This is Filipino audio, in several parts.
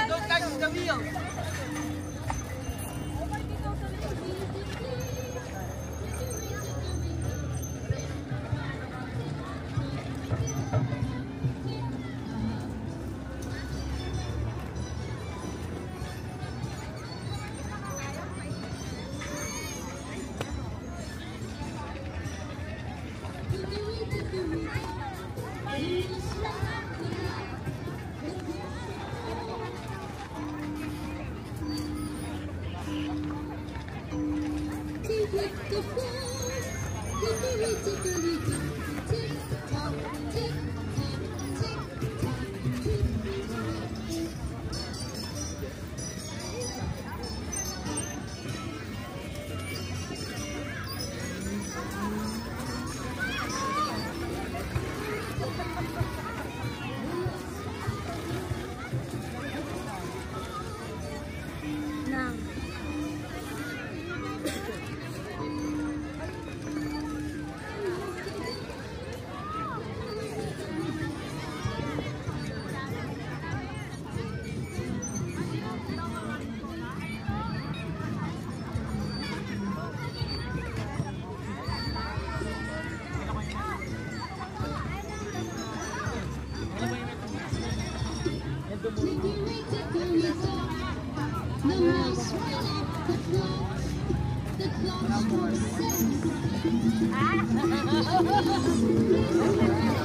Don't touch the wheel.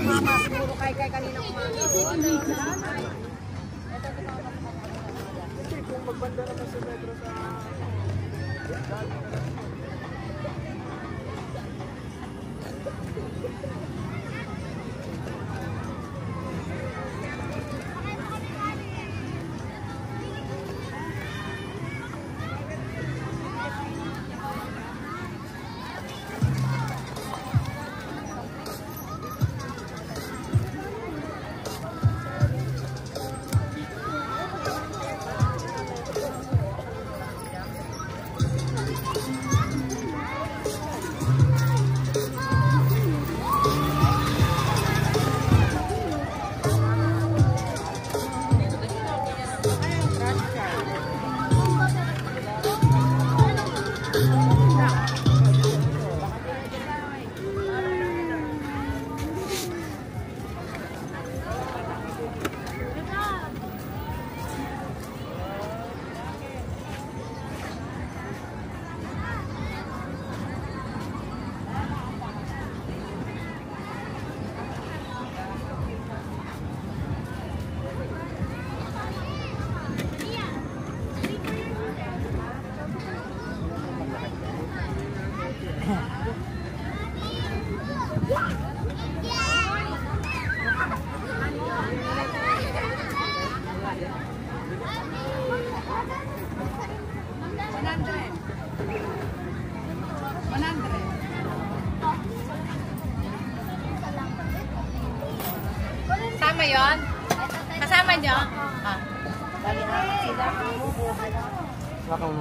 Mama, siguro kay kanina umaga. Kasi kung magbanda naman sa metro sa... Kasama yun? Kasama nyo? Ah.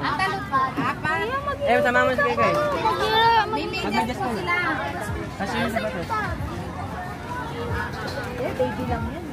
Ang talupad. Apat. Eh, sama mo si Kay. May medyas po sila. Kasi yung sapatos. Eh, baby lang yan.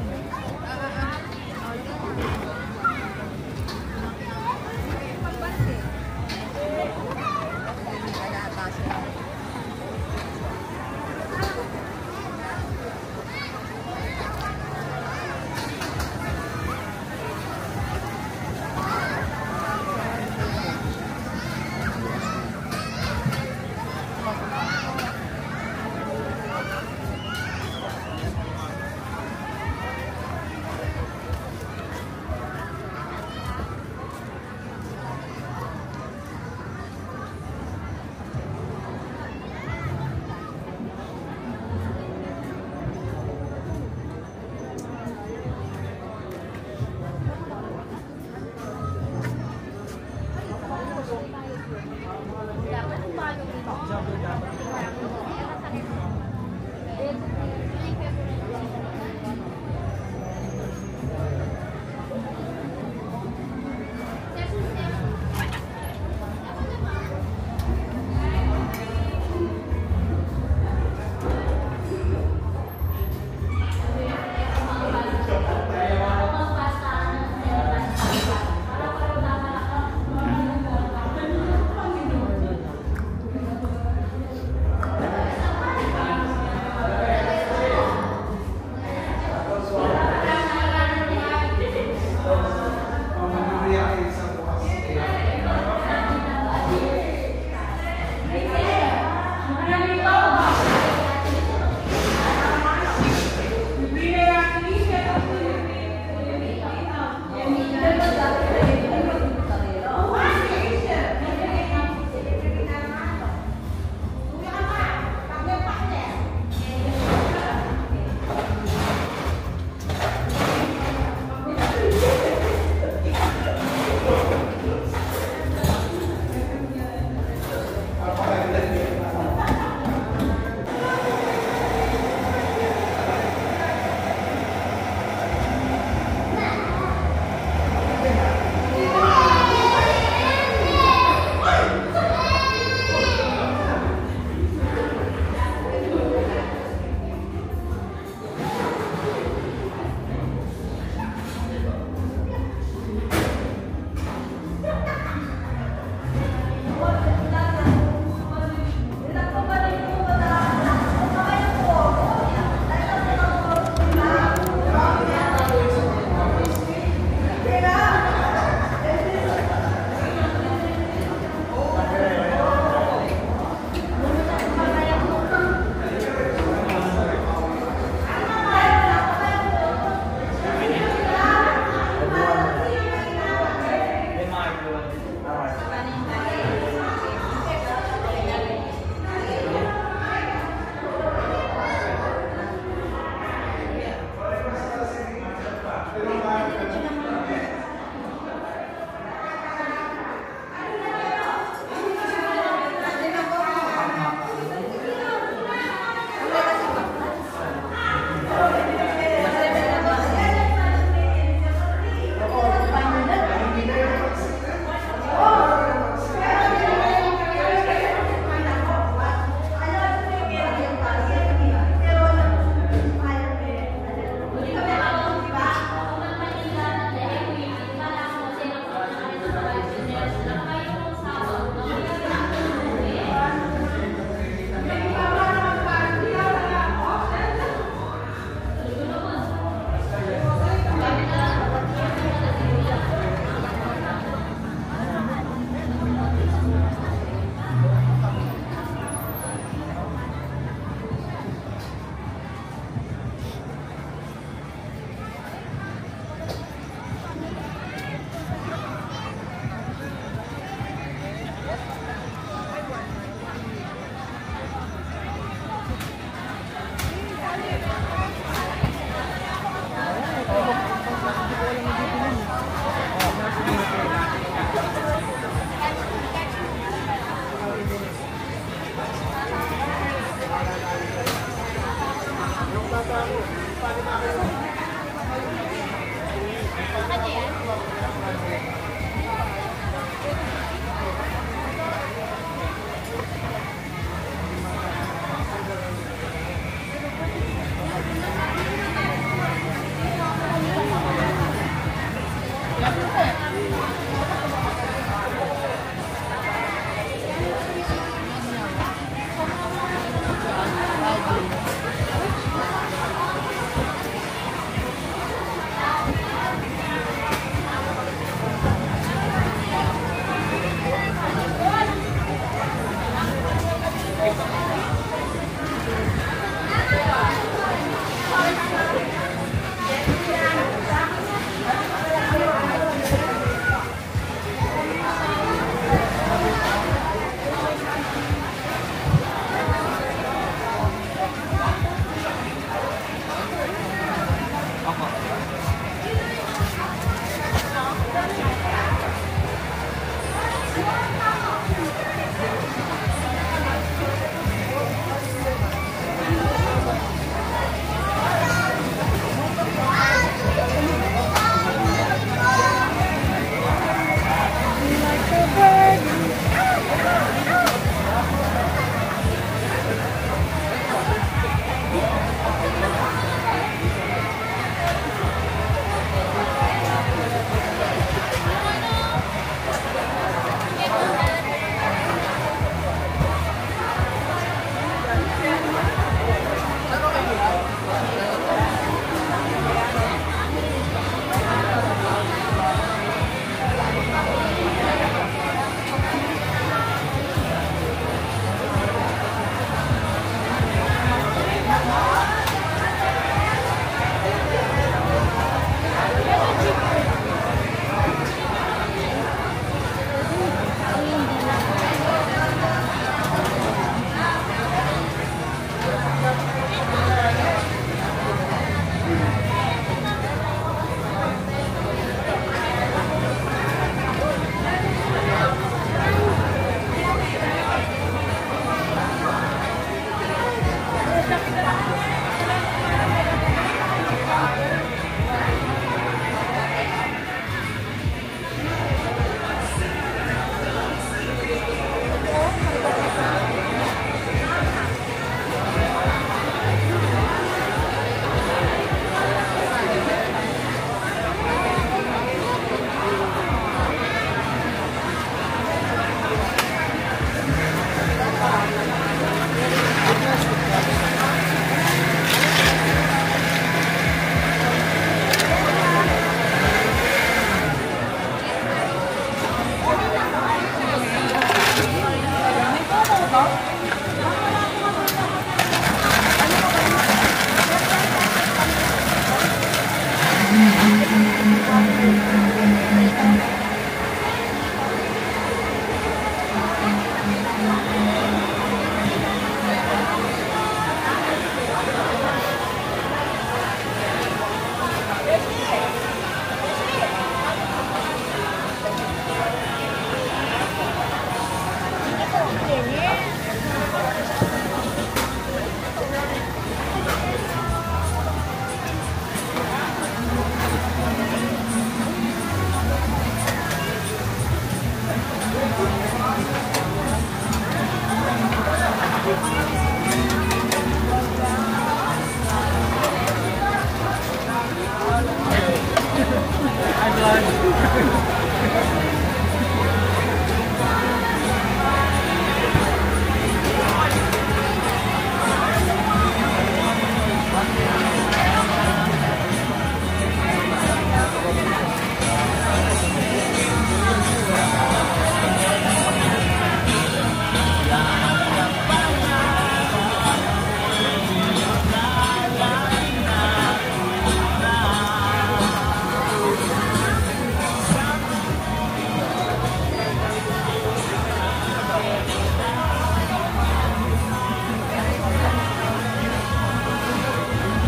Ano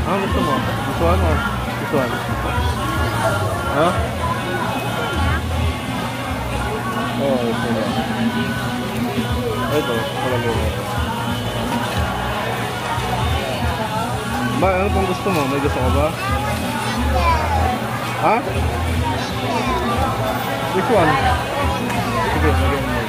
Ano gusto mo? Gusto ano? Gusto ano? Ha? Oo, gusto mo. Ito, wala mo. Ba, ano pong gusto mo? May gusto ka ba? Ha? Which one? Sige, lagyan mo.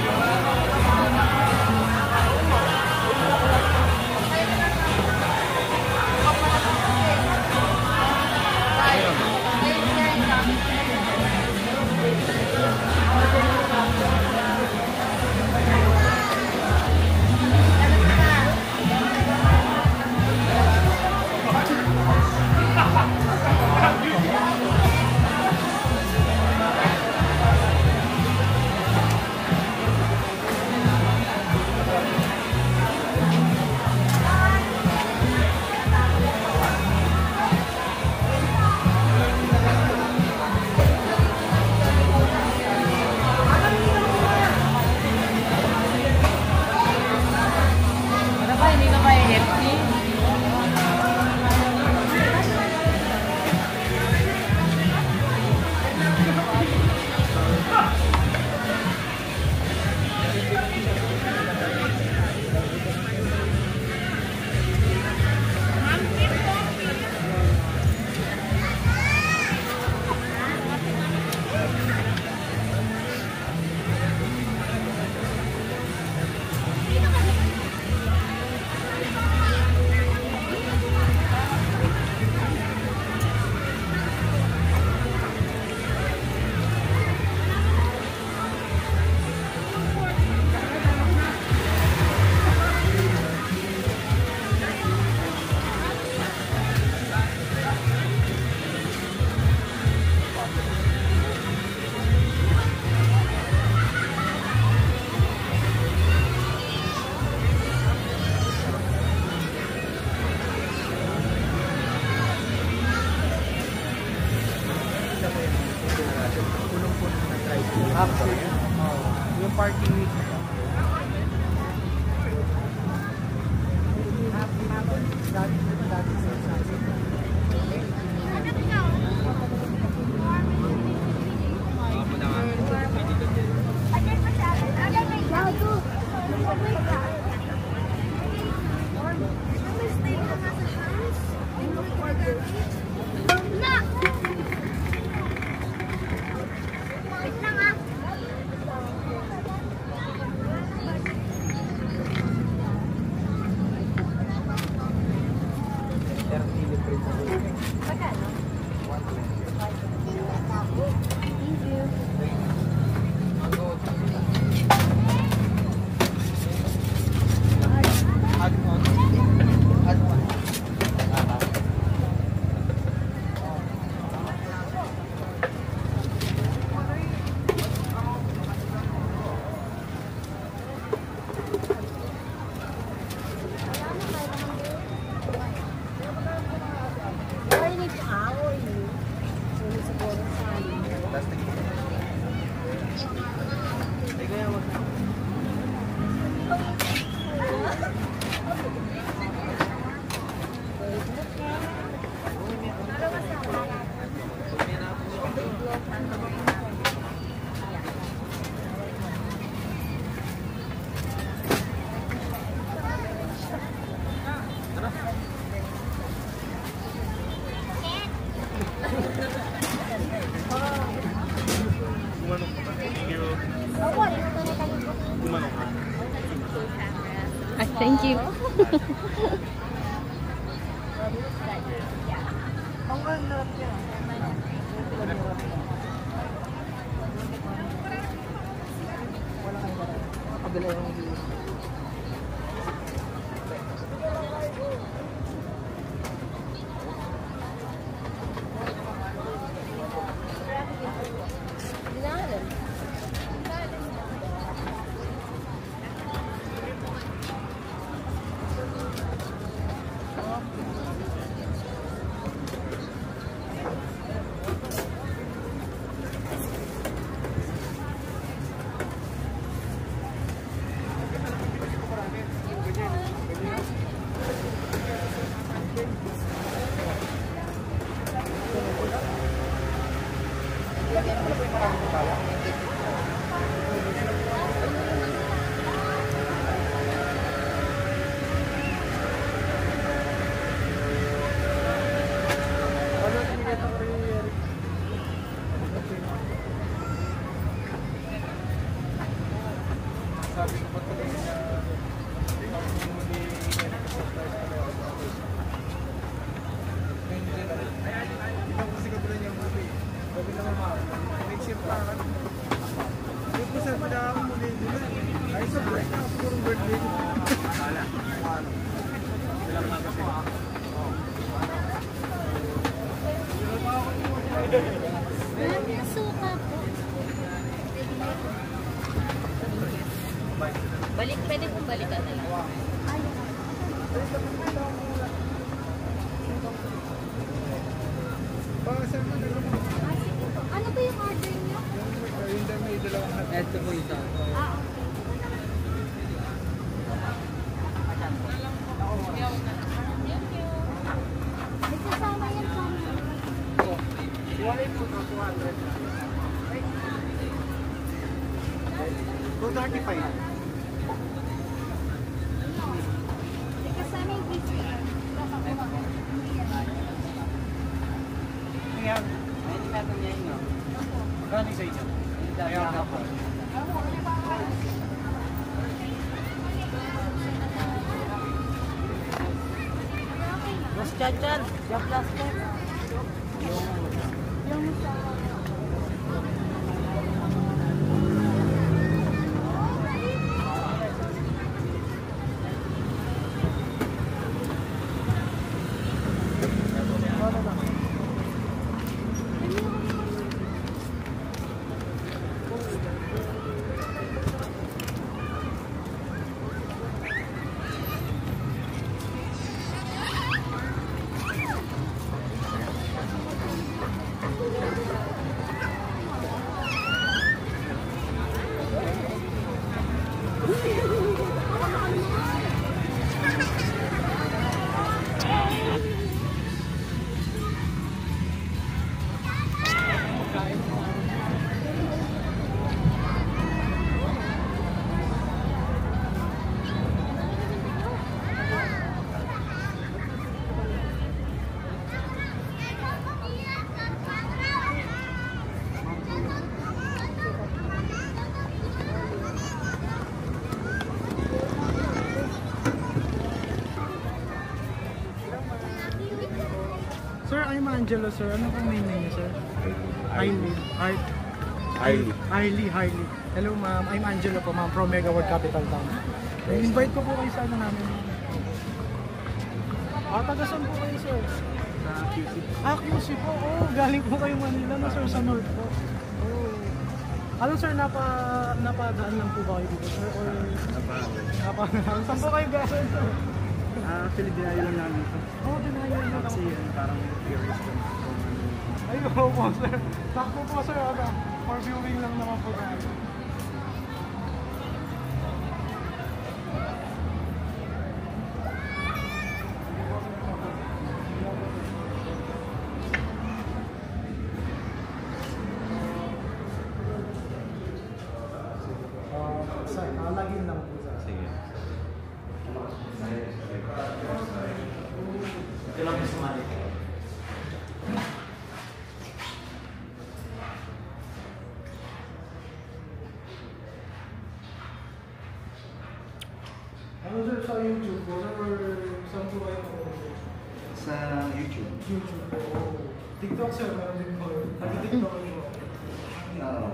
Thank you. Ang harap niya. Wala kang harap. Kabila yung view. Balik, pwede kong balikan na lang. Ano ba yung order niyo? Yung dami, dalawang harap. Ito po ito. Ah, may kasama yan sa amin. Wallet po to, 200. 235. May kasama yung biscuit. Ayan. Ayun natin niya yun. Magkano sa inyo? Ayan na po. Mas chan-chan. Yung plastic. Yung sa... Sir, I'm Angelo, sir. Ano pong name niyo, sir? Harley. Hello, ma'am. I'm Angelo po, ma'am, from Mega World Capital Town. Invite ko po kayo sa ano namin. Taga saan po kayo, sir? Sa QC. QC po. Oh, galing po kayo Manila na, sir, sa North po. Oh. Ano, sir, napadaan lang po ba kayo dito, sir? Or... Saan po kayo galing, sir? Actually, dinayo lang namin ito. Oh, dinayo lang Kasi parang curious lang. Ay, oo po, sir. Takbo po, sir. For viewing lang naman po tayo. Sir, lagin lang po, sir. Sige. Kailangan mo sumali. Ano, sir, so YouTube po, sir, or saan po kayo nanonood? Sa YouTube. YouTube po. TikTok, sir, meron din po. Nag-TikTok kayo. Oo.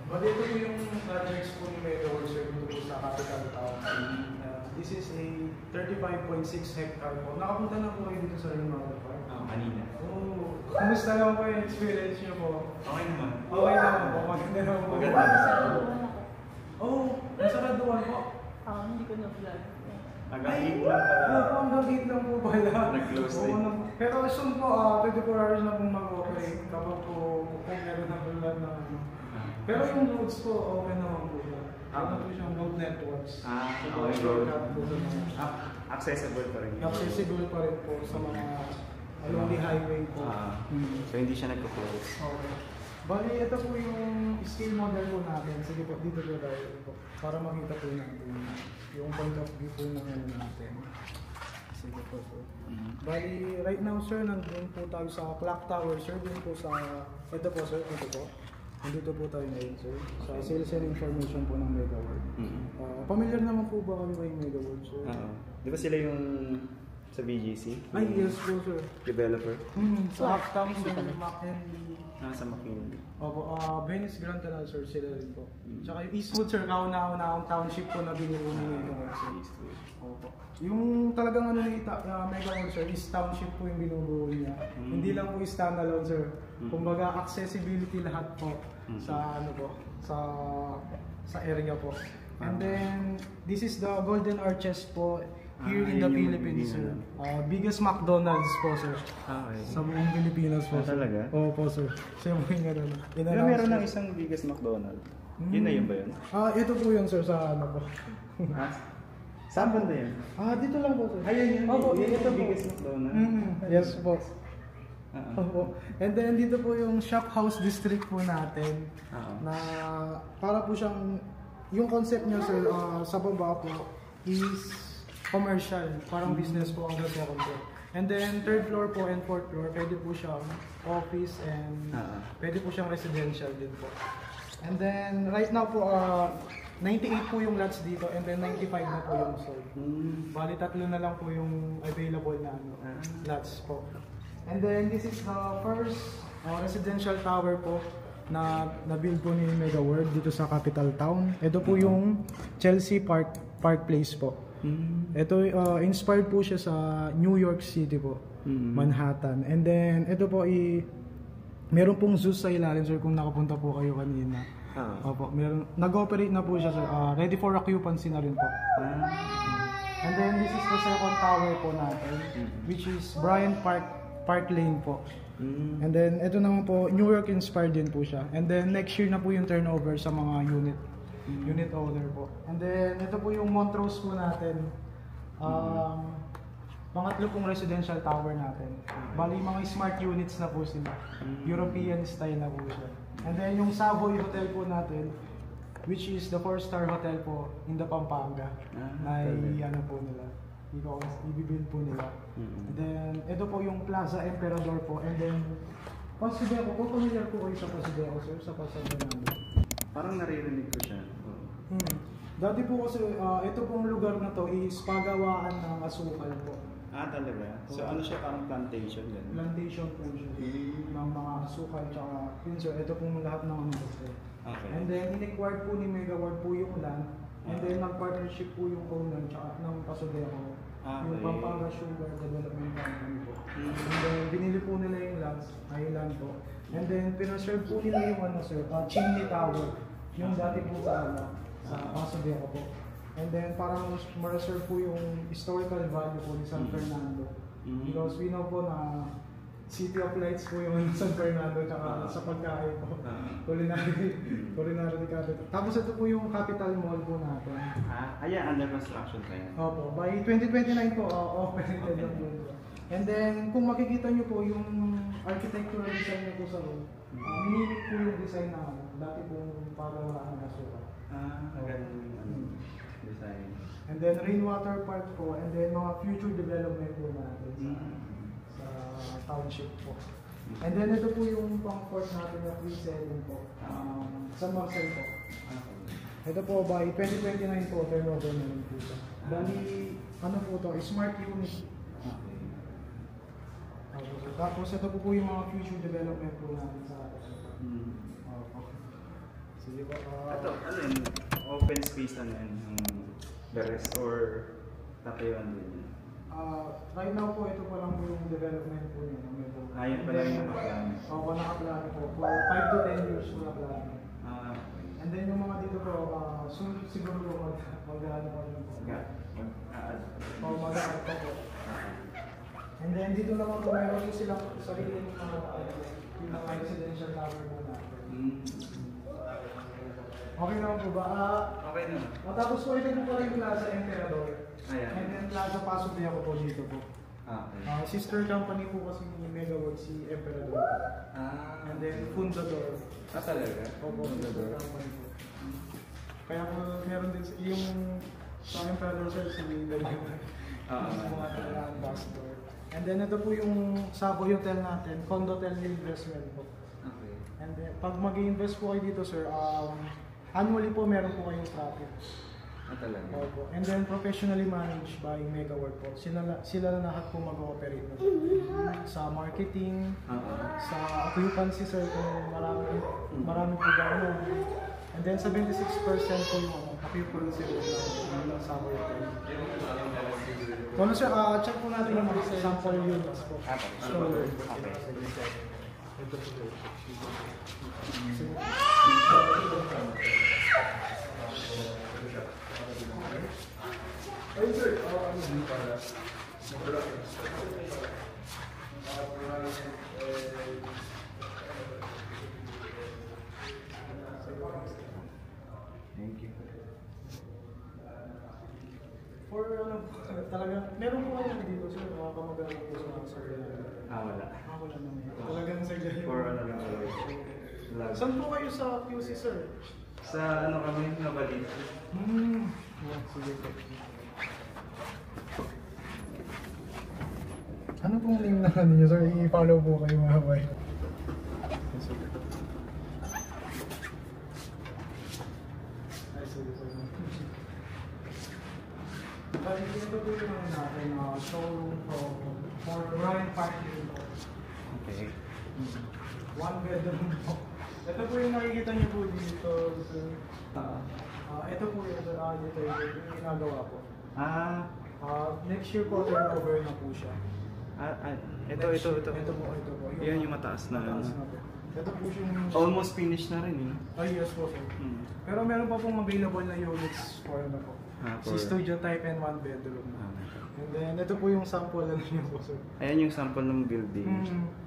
But ito po yung projects po ni Mega World, sir, dito po sa Capital Town. This is a 35.6 hectare po. Nakapunta na po kayo dito sa Rainwater Park. Kanina. Oh, kumusta naman po yung experience niyo po? Okay naman. Okay naman po, maganda naman po. Maganda. Oh, nasaraduan po. Hindi ko na-vlog. Hanggang 8 lang pala. Oo, hanggang 8 lang po pala. Nag-close Oo, din. pero soon po, 24 hours na pong mag-operate kapag po kung meron na po lahat na ano. Pero yung roads po, okay naman po siya. Ano po siyang road networks. Okay, So, road. shortcut po sa mga Accessible pa rin. accessible pa rin po sa mga along the highway po. So hindi siya nagko-close. Okay. Bali, ito po yung scale model po natin. Sige po, dito po tayo po. Para makita po natin yung point of view po ng ano natin. Sige po, sir. Bali, right now, sir, nandun po tayo sa clock tower, sir. Dun po sa, ito po, sir, ito po. Nandito po tayo ngayon, sir. Sa sales and information po ng Mega World. Familiar naman po ba kayo kay Mega World, sir? Di ba sila yung sa BGC? Ay, yes po, sir. Developer? Sa Uptown, sir, McHenry. Sa McKinley. Opo, Venice Grand Canal, sir, sila rin po. Tsaka yung Eastwood, sir, kauna-una township po na binuo ni Mega World, sir. Opo. Yung talagang ano ni Mega World, sir, is township po yung binubuo niya. Hindi lang po standalone, sir. Kumbaga, accessibility lahat po sa ano po, sa area po. And then, this is the Golden Arches po here in the Philippines, sir. Biggest McDonald's po, sir. Okay. Sa buong Pilipinas po, sir. Talaga? Opo, sir. Siya po yung ano. Pero meron ng isang biggest McDonald's. Yun na yun ba yun? Ito po yun, sir, sa ano po. Saan banda yun? Dito lang po, sir. Ayun yun. Opo, Yun dito yung po. biggest McDonald's. Yes po. Opo. And then dito po yung shop house district po natin na para po siyang yung concept niya, sir, sa baba po is commercial, parang business po ang second floor. And then third floor po and fourth floor, pwede po siyang office and pwede po siyang residential din po. And then right now po 98 po yung lots dito and then 95 na po yung sold. Bali tatlo na lang po yung available na lots po. And then this is the first residential tower po na na-build po ni Mega World dito sa Capital Town. Ito po yung Chelsea Park Place po. Ito inspired po siya sa New York City po, Manhattan. And then ito po meron pong Zeus sa ilalim, sir, kung nakapunta po kayo kanina. Opo, nag-operate na po siya, sir. Ready for occupancy na rin po. And then this is the second tower po natin, which is Bryant Park Lane po. And then ito naman po, New York inspired din po siya. And then next year na po yung turnover sa mga unit owner po. And then ito po yung Montrose po natin. Pangatlo pong residential tower natin. Bali mga smart units na po sila. European style na po siya. And then yung Savoy Hotel po natin, which is the 4-star hotel po in the Pampanga. Na ano po nila. I-build po nila. And then, ito po yung Plaza Emperador po. And then, Pasadena po. Familiar po kayo sa Pasadena, sir? Sa Pasadena. Parang naririnig ko siya. Dati po kasi, ito pong lugar na to is pagawaan ng asukal po. Talaga? So ano siya, parang plantation din? Plantation po siya. Ng mga asukal, tsaka yun, sir. Ito pong lahat ng ano po. Okay. And then, in-acquired po ni Mega World po yung land. And then, nag-partnership po yung owner tsaka ng Pasadena. Yung Pampanga Sugar Development Company po. And then, binili po nila yung land po. And then, pinaserve po nila yung ano, sir, Chimney Tower. Yung dati po sa Pasadena po. And then, parang ma-reserve po yung historical value po ni San Fernando. Because we know po na City of Lights po yung San Fernando tsaka sa pagkain po. Culinary capital. Tapos ito po yung Capital Mall po natin. Ayan, under construction pa yan. Opo, by 2029 po, operated na po. And then, kung makikita nyo po yung architectural design nyo po sa room, minimik po yung design na dati pong pagawaan ng asura. Ganun yung design. And then rainwater park po, and then mga future development po natin sa township po. And then ito po yung pang-port natin na pre-selling po, sa Marcel po. Ito po by 2029 po, turnover naman po siya. Bali, ano po ito, smart unit. Tapos ito po yung mga future development po natin sa atin. Sige po. Ito, ano yun? Open space na yan? The rest or tatayuan din? Right now po, ito pa lang po yung development po niya. Yan pala yung nakaplano. Oo, nakaplano po. For 5 to 10 years po nakaplano. And then yung mga dito po, soon siguro mag-ano po yun po. Mag-aad po po. And then dito naman po, meron po silang sarili ng mga residential tower po natin. Okay naman po ba? Okay naman. Matapos po ito po pala yung Plaza Emperador. Ayan. And then Plaza Paso de ako po dito po. Okay. Sister company po kasi ni Megaworld si Emperador. And then Fundador. Talaga? Opo, Fundador company po. Kaya po meron din yung sa Emperador sir si Megaworld. Mga ambassador. And then ito po yung Savoy Hotel natin, Condotel Investment po. Okay. And then pag mag-i-invest po kayo dito sir, annually po meron po kayong profit. Talaga? Opo. And then professionally managed by Megaworld po. Sila na lahat po mag-ooperate na sa marketing, sa occupancy sir kung marami po gano'n. And then 76% po yung occupancy ng Savoy Hotel. Kung sir, check po natin yung mga sample units po. So, ito po. Ayun sir, Thank you. for talagang, meron po kayo dito sir, kamag-anak po sa mga sir. Wala. Wala naman. Talagang sir. For ano lang always. Saan po kayo sa QC sir? Sa ano kami, nabalit. Sige po. Ano pong link na ninyo sir? I-follow po kayo mga boy. Ito po yung mga natin, showroom for Ryan Parking po. Okay. One bedroom po. Ito po yung nakikita niyo po dito. Ito po yung dito yung ginagawa po. Next year po, turnover na po siya. Ito. Ito po. Yan yung mataas na. Mataas na po. Ito po yung... Almost finished na rin yun. Yes po sir. Pero meron pa pong available na units for ano po. Si studio type and one bedroom. And then ito po yung sample na niyo po sir. Ayan yung sample ng building.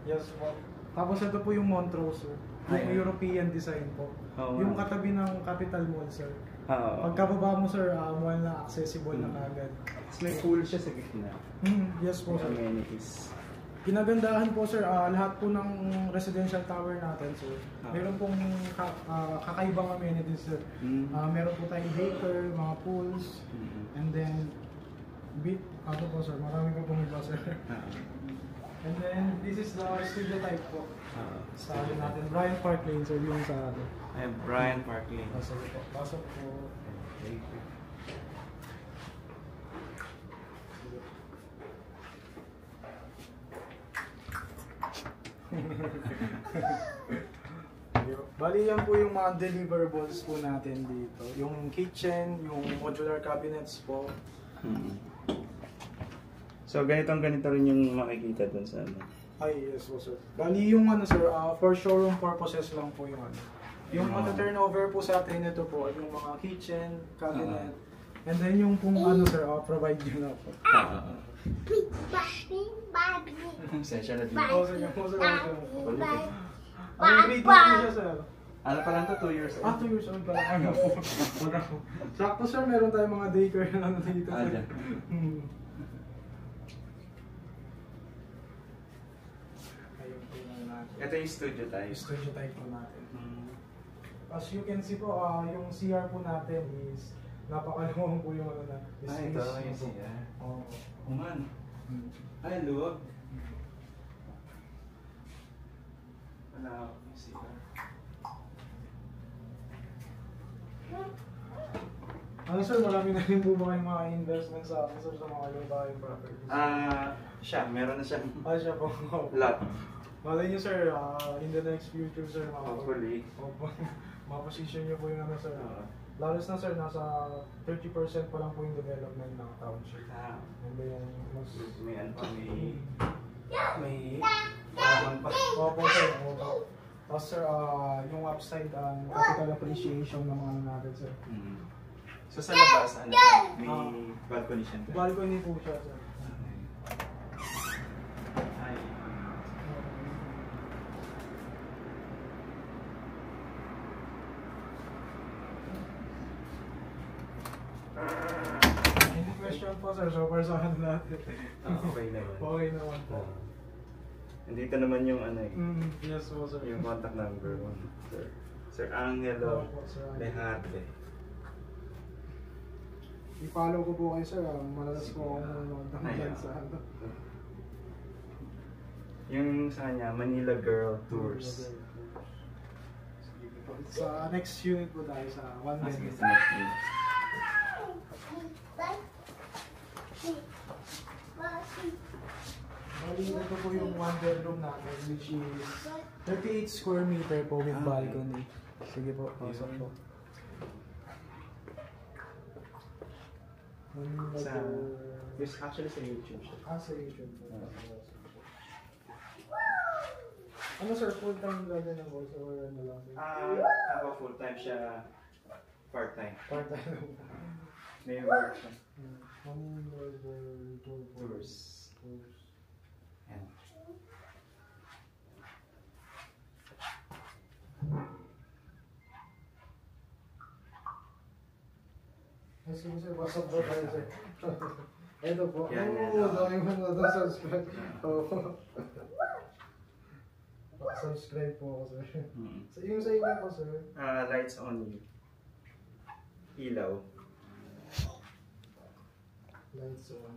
Yes po. Tapos ito po yung Montrose sir. Yung European design po. Yung katabi ng Capital Mall sir. Pagkababa mo sir, mall na accessible na kagad. May pool siya sa gitna. Yes po sir. Amenities. Ginagandahan po sir, lahat po ng residential tower natin sir. Meron pong kakaibang amenities sir. Meron po tayong baker, mga pools, and then ano po sir, marami po pong iba sir. And then this is the studio type po. Sa atin natin, Bryant Park Lane sir, yung sa atin. Bryant Park Lane. Pasok po. Thank you. Bali yan po yung mga deliverables po natin dito. Yung kitchen, yung modular cabinets po. So ganito rin yung makikita dun sa ano. Ay, yes po sir. Bali yung ano sir, for showroom purposes lang po yung ano. Yung turnover po sa atin ito po, yung mga kitchen, cabinet, and then yung pong ano sir, provide nyo na po. Sensya na din. Oo sir, yung po sir. Ang grade po siya sir. Ano pa lang to? 2 years old? 2 years old pa lang. Ano po. Sakto sir, meron tayong mga daycare na ano dito sir. Ito yung studio type. Studio type po natin. as you can see po, yung CR po natin is napakaluwang po yung ano na. Ito yung CR. Oo. Man. Ay, luwag. Wala ako yung CR. Ano sir, marami na rin po ba kayong mga investment sa akin sir sa mga bahay properties? Siya, meron na siya. Siya po. Lot. Malay niyo sir, in the next future sir, Hopefully. maposisyon niyo po yung ano sir. Lalos na sir, nasa 30% pa lang po yung development ng township. And then, May ano pa, may halaman pa. Opo sir, opo. Tapos sir, yung upside, capital appreciation ng mga ano natin sir. So sa labas, ano, may balcony siya. Balcony po siya sir. Ay. Any question po sir, so far sa ano natin. Okay naman. Okay naman po. Nandito naman yung ano eh. Yes po sir. Yung contact number mo. Sir Angelo Opo, Sir Angelo. Leharte. I-follow ko po kayo sir, malalas po ako nanonood ng Ayan. sa ano. Yung sa kanya, Manila Girl Tours. Sa next unit po tayo sa one Sige, bedroom. sa next week. Bali, ito po yung one bedroom natin which is 38 square meter po with balcony. Sige po, pasok po. Sa, this actually sa YouTube siya. Sa YouTube po. Ano sir, full-time gagawin ng boss or ano lang? Ako full time siya, part time. Part-time lang. May work siya. Tours. Yan. Sige sir, WhatsApp po tayo sir. Ito po. Yan, yan. Dami mo na subscribe. Subscribe po ako sir. So, yung sa inyo po sir. Lights only. Ilaw. Lights on.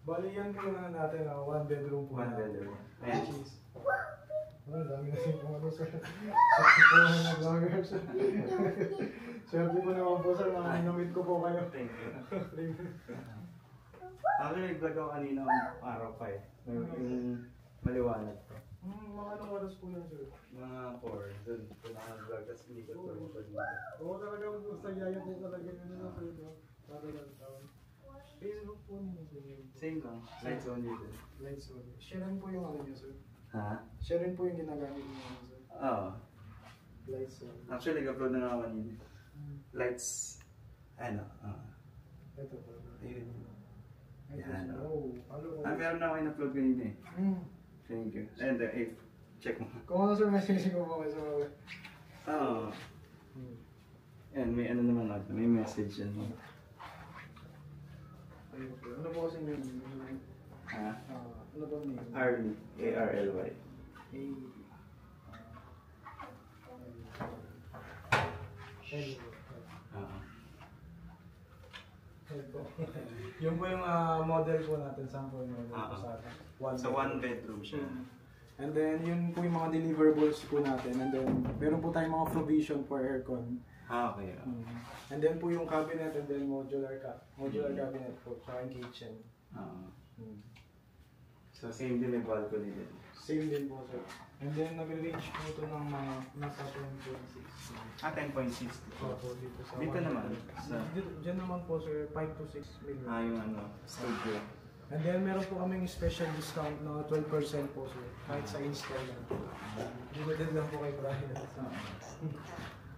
Bali yan po yung ano natin, one bedroom po. One bedroom. Ayan. Cheese. Ang dami na rin po ano sir. Sabi po mga vlogger sir. Sabi po naman po sir, namit ko po kayo. Thank you. Actually, nag-vlog ako kanina araw pa eh. Yung maliwanag pa. Mga anong oras po yan sir? Mga 4. Doon ko naka-vlog. Tapos hindi ko ito dito. Oo talaga po, sayaya po talaga yun na sir. Para lang taon. Facebook po niyo sir. Same lang. Lights only din. Lights on. Share rin po yung ano niyo sir. Ha? Share rin po yung ginagamit niyo sir. Oo. Lights on. Actually, nag-upload na nga ako kanina. Lights. Ano? Ito po. Ayun. Ito Yan, sir. oh. Hello. Meron na ako in-upload kanina eh. Thank you. And check mo. Kung ano sir, message ko po kayo sa mga. Oo. Yan, may ano naman ako. May message yan. Ayun po. Ano po kasi yung Ha? ano ba name? Arly. A-R-L-Y. Yung po yung model po natin, sample model po sa atin. So, one bedroom siya. And then, yun po yung mga deliverables po natin. And then, meron po tayong mga provision for aircon. Okay. And then po yung cabinet and then modular cabinet po, sa kitchen. So, same din may balcony din. Same din po sir. And then, nag-range po ito ng mga nasa 10.6. 10.6. Dito sa Dito naman. Sa, Diyan naman po sir, 5 to 6 million. yung ano, studio. And then meron po kaming special discount na 12% po sir, kahit sa install lang. Limited lang po kay Brian.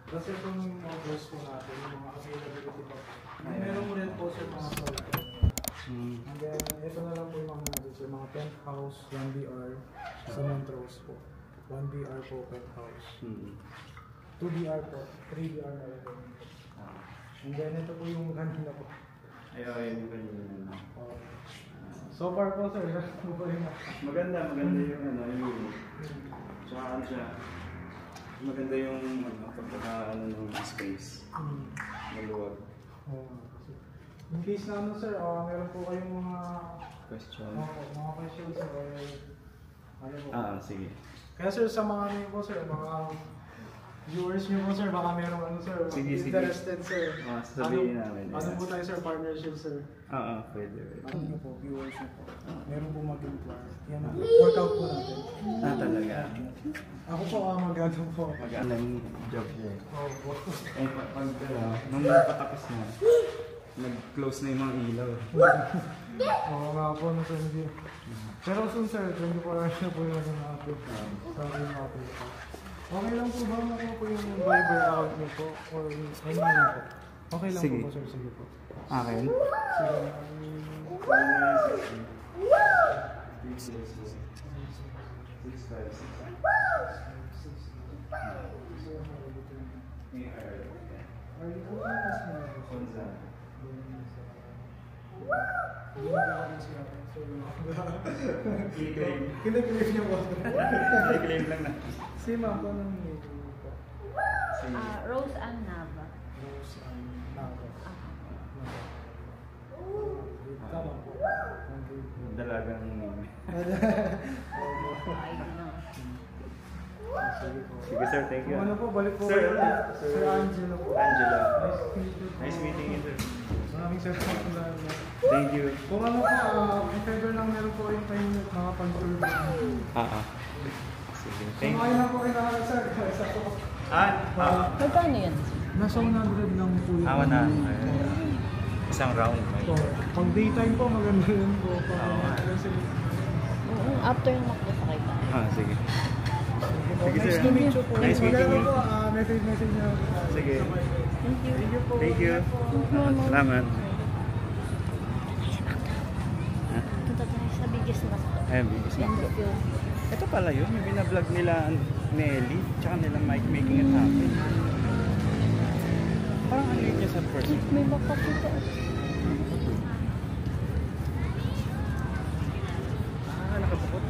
Kasi ito yung mga boss po natin, yung mga availability po. Meron mo rin po sir mga solar. And then ito na lang po yung mga natin sir, mga penthouse, 1BR sa Montrose po. 1BR po penthouse. 2BR po, 3BR na lang po. And then ito po yung kanina po. Ayun yung kanina. So far po sir, Maganda yung ano, yung Tsaka ano siya, maganda yung pagkaka ng space. Maluwag. In case na ano sir, meron po kayong mga Question? mga questions or ano po. Sige. Kaya sir, sa mga ano po sir, mga viewers niyo po sir, baka merong ano sir, Sige. interested sir. Sasabihin namin. Ano po tayo sir, partnership sir. Pwede. Ano niyo po, viewers niyo po. Meron po mag-inquire. Yan na, workout po natin. Talaga. Ako po mag-ano po. Mag-alang job siya eh. Po. Nung napatapos na, nag-close na yung mga ilaw. Oo nga po, no sir, hindi. Pero soon sir, 24 hours na po yung natin. Sorry nga po. Okay lang po ba makuha po yung Viber account niyo po? Or any po? Okay lang Sige. po sir, sige po. Akin? Sige. Kiniklaim niyo po. Claim lang na. Si ma'am po nang name po. Rose Ann Nava. Rose Nava. Tama po. Dalagang name. ID na. Sige po. Sige sir, thank you. Kung ano po, balik po Sir, kayo. ano? Sir Angelo po. Angelo. Nice to meet you po. Nice meeting you sir. Maraming salamat po na. Thank you. Kung ano po, if ever lang meron po yung time mga pag-tour. Sige, Kung thank ayaw you. na po kayo nakakasal, isa po. Magkano yan? Nasa 100 lang po yun. Awan na. Isang round. So, pag daytime po, maganda yun po. After yung makasakay tayo. Sige. Sige, Nice sir. to meet you po. Nice meeting you. Maganda po, message niyo. Sige. Thank you. Thank you po. Thank you. Salamat. Punta tayo sa biggest na to. Ayun, biggest na. End of yung... Ito pala yun, yung binablog nila Nelly, tsaka nila Mike Making It Happen. Parang ano yun niya sa person. May makapita. Nakabukot.